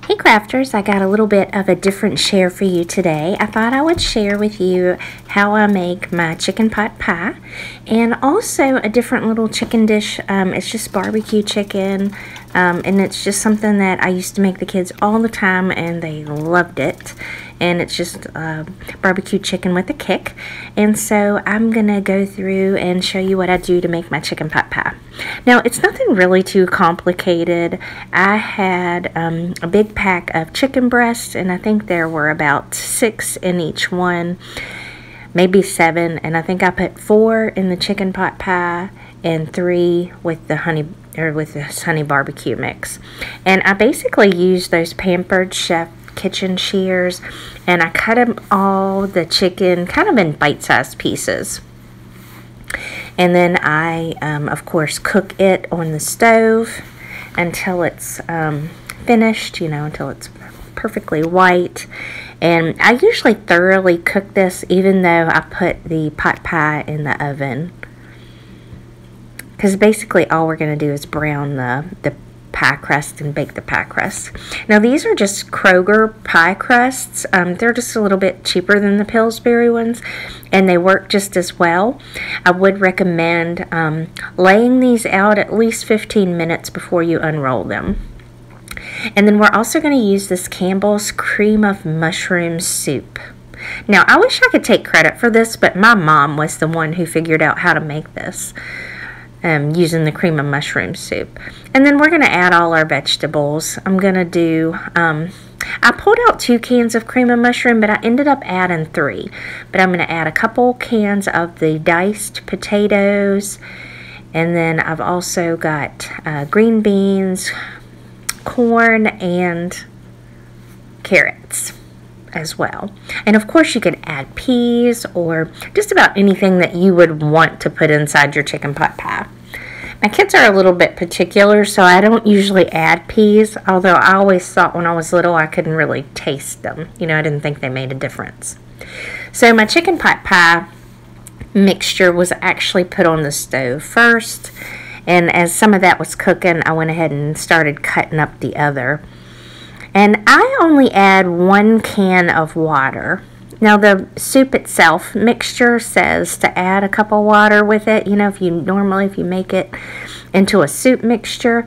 Hey crafters, I got a little bit of a different share for you today. I thought I would share with you how I make my chicken pot pie and also a different little chicken dish. It's just barbecue chicken and it's just something that I used to make the kids all the time and they loved it. And it's just barbecue chicken with a kick. And so I'm gonna go through and show you what I do to make my chicken pot pie. Now it's nothing really too complicated. I had a big pack of chicken breasts, and I think there were about 6 in each one, maybe 7, and I think I put 4 in the chicken pot pie and 3 with the honey barbecue mix. And I basically used those Pampered Chef kitchen shears, and I cut them all the chicken kind of in bite-sized pieces. And then I of course cook it on the stove until it's finished, until it's perfectly white. And I usually thoroughly cook this even though I put the pot pie in the oven, because basically all we're going to do is brown the pie crust and bake the pie crust. Now these are just Kroger pie crusts. They're just a little bit cheaper than the Pillsbury ones, and they work just as well. I would recommend laying these out at least 15 minutes before you unroll them. And then we're also going to use this Campbell's cream of mushroom soup. Now I wish I could take credit for this, but my mom was the one who figured out how to make this. Using the cream of mushroom soup. And then we're going to add all our vegetables. I'm going to do, I pulled out 2 cans of cream of mushroom, but I ended up adding 3. But I'm going to add a couple cans of the diced potatoes. And then I've also got green beans, corn, and carrots as well. And of course you could add peas or just about anything that you would want to put inside your chicken pot pie. My kids are a little bit particular, so I don't usually add peas, although I always thought when I was little I couldn't really taste them. I didn't think they made a difference. So my chicken pot pie mixture was actually put on the stove first, and as some of that was cooking, I went ahead and started cutting up the other. And I only add 1 can of water. Now the soup itself mixture says to add a cup of water with it, if you make it into a soup mixture.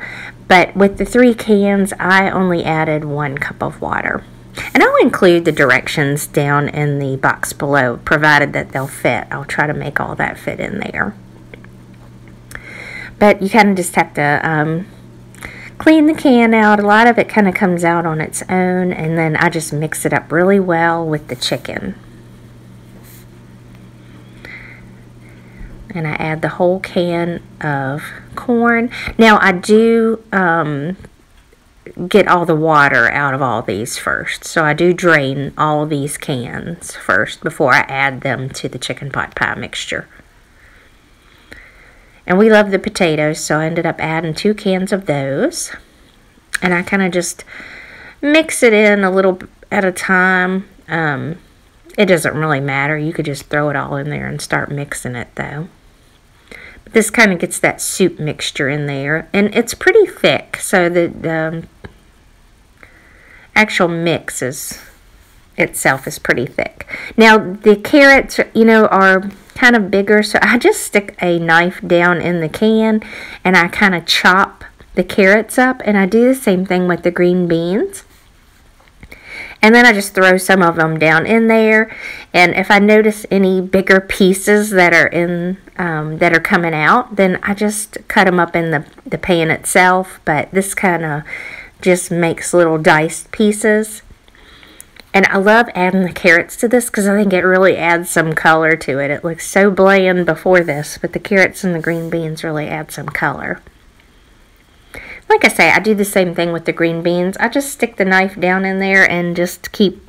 But with the 3 cans, I only added 1 cup of water. And I'll include the directions down in the box below, provided that they'll fit. I'll try to make all that fit in there. But you kind of just have to clean the can out. A lot of it kind of comes out on its own, and then I just mix it up really well with the chicken. And I add the whole can of corn. Now I do get all the water out of all these first. So I do drain all of these cans first before I add them to the chicken pot pie mixture. And we love the potatoes, so I ended up adding 2 cans of those. And I kind of just mix it in a little at a time. It doesn't really matter. You could just throw it all in there and start mixing it, though. But this kind of gets that soup mixture in there. And it's pretty thick, so the actual mix itself is pretty thick. Now, the carrots, are kind of bigger, so I just stick a knife down in the can and I kind of chop the carrots up, and I do the same thing with the green beans. And then I just throw some of them down in there, and if I notice any bigger pieces that are that are coming out, then I just cut them up in the pan itself. But this kind of just makes little diced pieces. And I love adding the carrots to this because I think it really adds some color to it. It looks so bland before this, but the carrots and the green beans really add some color. Like I say, I do the same thing with the green beans. I just stick the knife down in there and just keep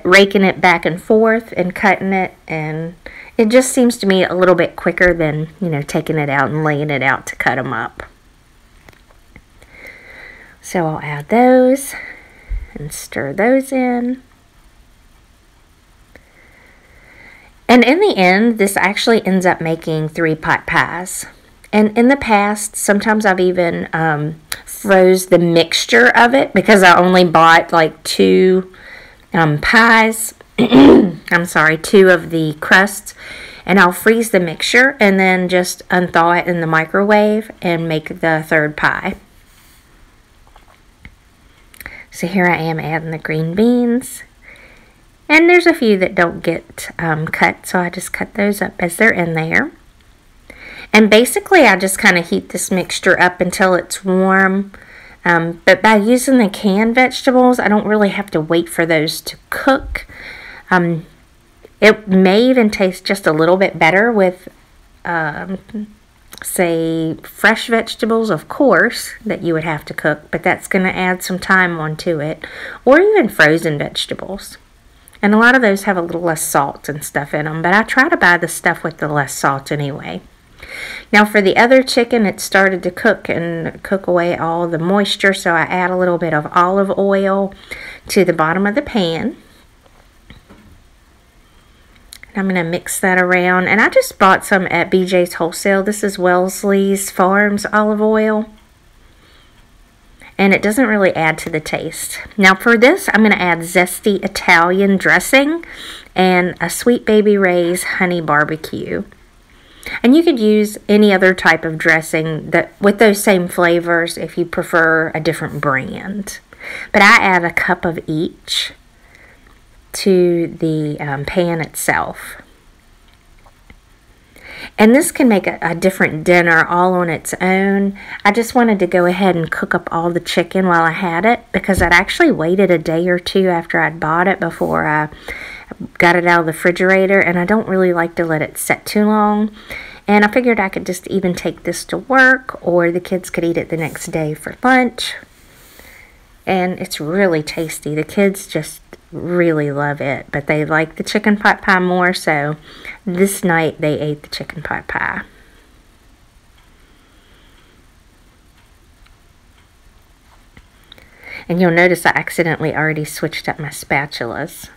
raking it back and forth and cutting it. And it just seems to me a little bit quicker than, taking it out and laying it out to cut them up. So I'll add those and stir those in. And in the end, this actually ends up making 3 pot pies. And in the past, sometimes I've even froze the mixture of it because I only bought like 2 pies. I'm sorry, 2 of the crusts. And I'll freeze the mixture and then just unthaw it in the microwave and make the 3rd pie. So here I am adding the green beans. And there's a few that don't get cut, so I just cut those up as they're in there. And basically I just kind of heat this mixture up until it's warm. But by using the canned vegetables, I don't really have to wait for those to cook. It may even taste just a little bit better with, say, fresh vegetables, of course, that you would have to cook, but that's going to add some time onto it, or even frozen vegetables. And a lot of those have a little less salt and stuff in them, but I try to buy the stuff with the less salt anyway. Now for the other chicken, it started to cook and cook away all the moisture, so I add a little bit of olive oil to the bottom of the pan. I'm going to mix that around, and I just bought some at BJ's Wholesale. This is Wellesley's Farms olive oil, and it doesn't really add to the taste. Now for this, I'm going to add zesty Italian dressing and a Sweet Baby Ray's honey barbecue. And you could use any other type of dressing that with those same flavors if you prefer a different brand. But I add a cup of each to the pan itself. And this can make a different dinner all on its own. I just wanted to go ahead and cook up all the chicken while I had it, because I'd actually waited a day or 2 after I'd bought it before I got it out of the refrigerator, and I don't really like to let it set too long. And I figured I could just even take this to work, or the kids could eat it the next day for lunch. And it's really tasty. The kids just really love it, but they like the chicken pot pie more, so this night they ate the chicken pot pie. And you'll notice I accidentally already switched up my spatulas.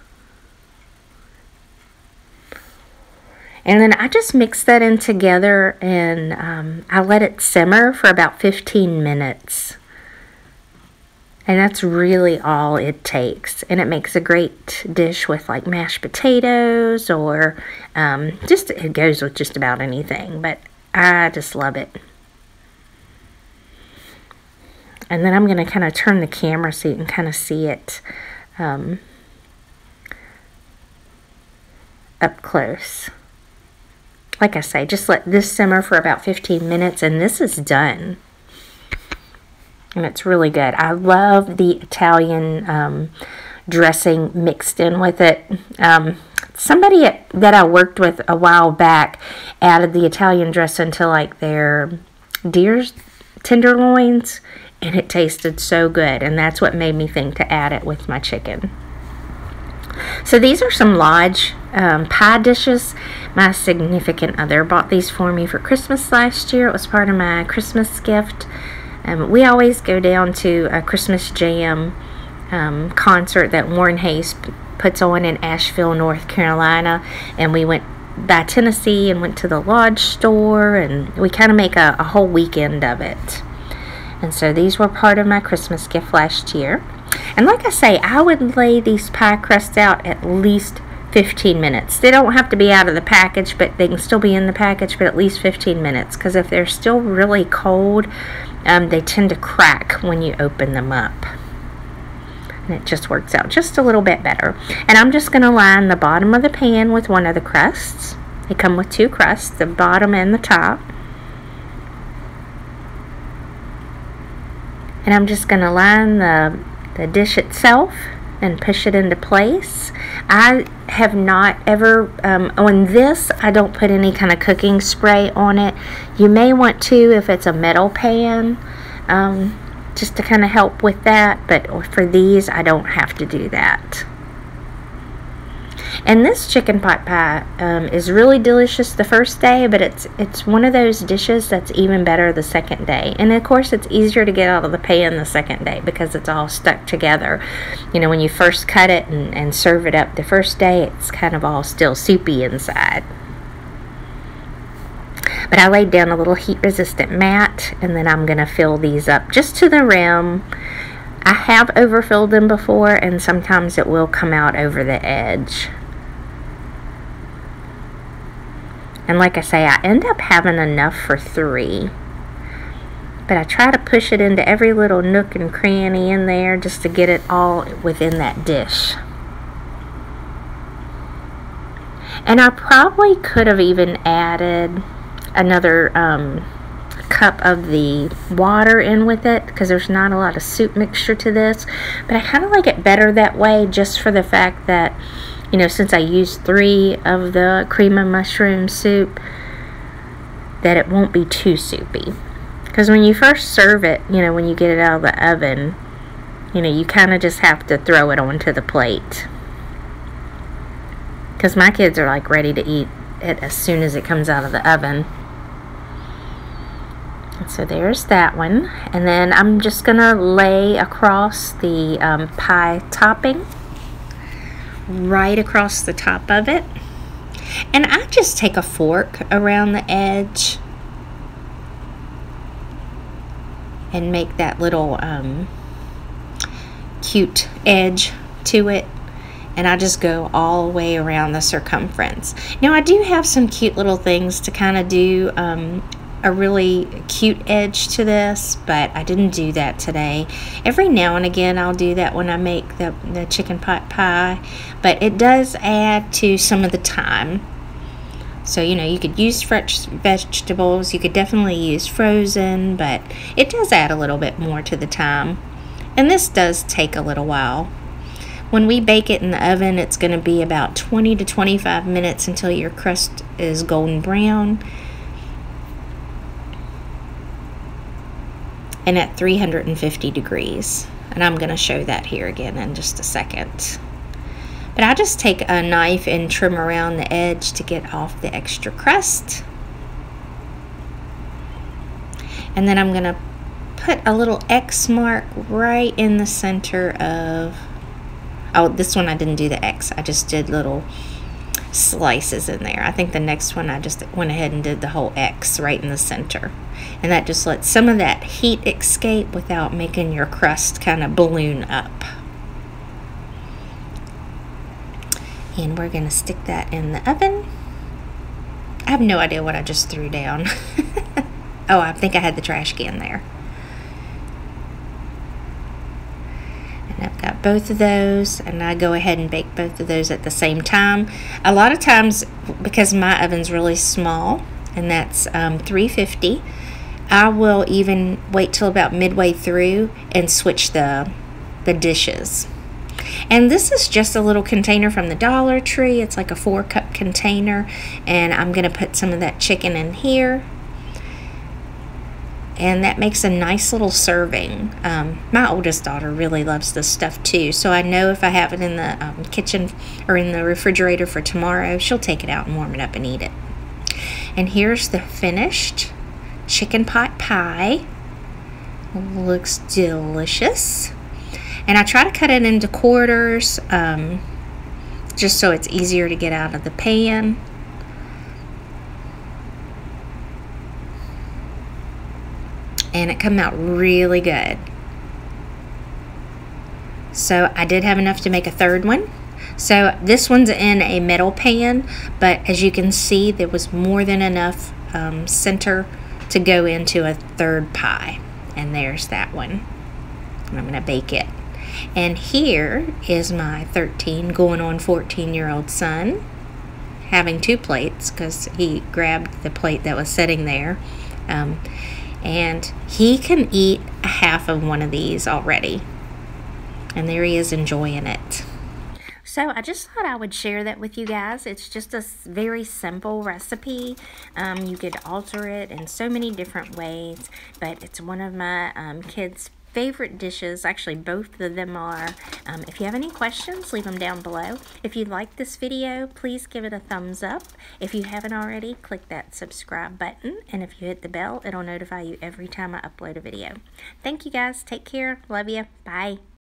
And then I just mix that in together, and I let it simmer for about 15 minutes. And that's really all it takes. And it makes a great dish with like mashed potatoes, or just, it goes with just about anything. But I just love it. And then I'm going to kind of turn the camera so you can kind of see it up close. Like I say, just let this simmer for about 15 minutes and this is done. And it's really good. I love the Italian dressing mixed in with it. Somebody that I worked with a while back added the Italian dressing to like their deer's tenderloins, and it tasted so good, and that's what made me think to add it with my chicken. So these are some Lodge pie dishes. My significant other bought these for me for Christmas last year. It was part of my Christmas gift. We always go down to a Christmas Jam concert that Warren Hayes puts on in Asheville, North Carolina, and we went by Tennessee and went to the Lodge store, and we kind of make a whole weekend of it. And so these were part of my Christmas gift last year. And like I say, I would lay these pie crusts out at least 15 minutes. They don't have to be out of the package, but they can still be in the package, but at least 15 minutes. Because if they're still really cold, they tend to crack when you open them up. And it just works out just a little bit better. And I'm just going to line the bottom of the pan with one of the crusts. They come with 2 crusts, the bottom and the top. And I'm just going to line the dish itself and push it into place. I have not ever, on this, I don't put any kind of cooking spray on it. You may want to if it's a metal pan, just to kind of help with that, but for these, I don't have to do that. And this chicken pot pie is really delicious the first day, but it's one of those dishes that's even better the second day. And of course, it's easier to get out of the pan the second day because it's all stuck together. You know, when you first cut it and serve it up the first day, it's kind of all still soupy inside. But I laid down a little heat-resistant mat, and then I'm going to fill these up just to the rim. I have overfilled them before, and sometimes it will come out over the edge. And like I say, I end up having enough for 3. But I try to push it into every little nook and cranny in there just to get it all within that dish. And I probably could have even added another cup of the water in with it, because there's not a lot of soup mixture to this. But I kind of like it better that way, just for the fact that, you know, since I used 3 of the cream of mushroom soup, that it won't be too soupy. Because when you first serve it, you know, when you get it out of the oven, you know, you kind of just have to throw it onto the plate. Because my kids are like ready to eat it as soon as it comes out of the oven. And so there's that one. And then I'm just going to lay across the pie topping, right across the top of it. And I just take a fork around the edge and make that little cute edge to it, and I just go all the way around the circumference. Now I do have some cute little things to kind of do a really cute edge to this, but I didn't do that today. Every now and again I'll do that when I make the chicken pot pie, but it does add to some of the time. So, you know, you could use fresh vegetables, you could definitely use frozen, but it does add a little bit more to the time. And this does take a little while. When we bake it in the oven, it's going to be about 20 to 25 minutes until your crust is golden brown. And at 350 degrees. And I'm going to show that here again in just a second. But I just take a knife and trim around the edge to get off the extra crust. And then I'm going to put a little X mark right in the center of... Oh, this one I didn't do the X. I just did little slices in there. I think the next one I just went ahead and did the whole X right in the center. And that just lets some of that heat escape without making your crust kind of balloon up. And we're going to stick that in the oven. I have no idea what I just threw down. Oh, I think I had the trash can there. And I've got both of those, and I go ahead and bake both of those at the same time. A lot of times, because my oven's really small, and that's 350, I will even wait till about midway through and switch the dishes. And this is just a little container from the Dollar Tree. It's like a 4-cup container, and I'm going to put some of that chicken in here. And that makes a nice little serving. My oldest daughter really loves this stuff too, so I know if I have it in the kitchen or in the refrigerator for tomorrow, she'll take it out and warm it up and eat it. And here's the finished chicken pot pie. Looks delicious. And I try to cut it into quarters, just so it's easier to get out of the pan. And it came out really good. So I did have enough to make a third one. So this one's in a metal pan, but as you can see, there was more than enough center to go into a third pie. And there's that one. And I'm going to bake it. And here is my 13 going on 14-year-old son having 2 plates because he grabbed the plate that was sitting there. And he can eat a half of one of these already. And there he is enjoying it. So I just thought I would share that with you guys. It's just a very simple recipe. You could alter it in so many different ways, but it's one of my kids' favorite dishes. Actually, both of them are. If you have any questions, leave them down below. If you like this video, please give it a thumbs up. If you haven't already, click that subscribe button, and if you hit the bell, it'll notify you every time I upload a video. Thank you guys. Take care. Love you. Bye.